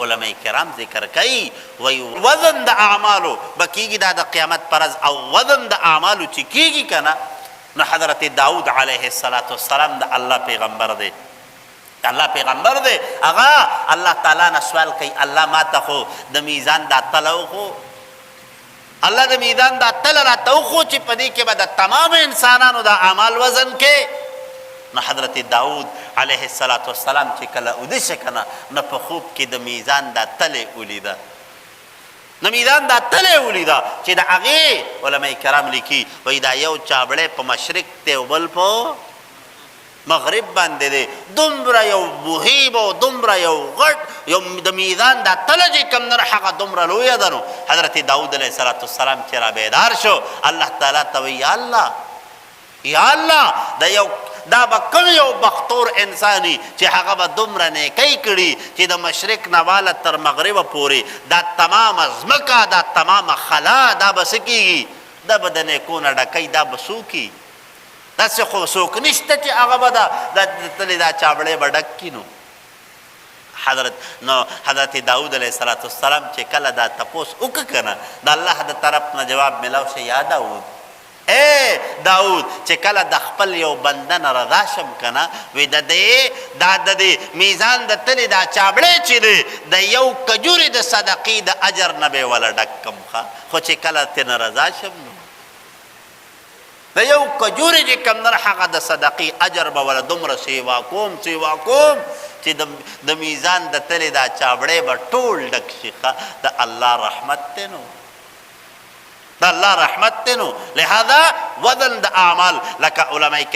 علماء کرام ذکر کوي وای وزن د اعمالو بکیږي دا د قیامت پرز او وزن د اعمالو چې کیږي کنه نو حضرت داود علیه السلام د الله پیغمبر دی الله پیغمبر دی هغه الله تعالی نه سوال کوي الله ما ته خو د میزان دا تلو خو الله د میدان دا تل را توخو چې پدې کې به د تمام انسانانو د اعمال وزن کې نو حضرت داود علیه السلام چې کله ودیش کنه نو په خوب کې د میزان دا تل ولیدا نو میدان دا تل ولیدا چې د هغه علماء کرام لیکي وای دا یو چابړې په مشرق ته وبل په مغرب باندې دی دومره یو مهیب او دومره یو غټ یو د میدان دا تله چې کوم نه هغه دومره لویه ده نو حضرت داود علیه السلام چې را بیدار شو الله تعالی ته وی یا الله دا به کوم یو بختور انساني چې هغه به دومره نیکۍ کړي چې د مشرق نه واله تر مغربه پورې دا تمامه ځمکه دا تمامه خلا دا به څه کېږي دا به د نیکو نه ډکۍ دا به څوکي داسې خو څوک نشته چې هغه به د تلې دا چابړې به ډک کړي نو حضرت داود علیه السلام چې کله دا تپوس وکړه که نه د الله د طرف نه جواب میلاو شي یا داود اے داود چې کله د خپل یو بنده نه رضا شم که نه وی د دې میزان د تلې دا چابړې چې دی د یو کجورې د صدقې د اجر نه به یې وله ډک کم خو چې کله ترې نه رضا شم نو د یو کجورې چې کوم نه هغه د صدقې اجر به وله دومره سیوا کوم چې د میزان د تلې دا چابړې به ټول ډک شي د الله رحمت دی نو د الله رحمت دی نو لہذا وزن د اعمال لکه علماء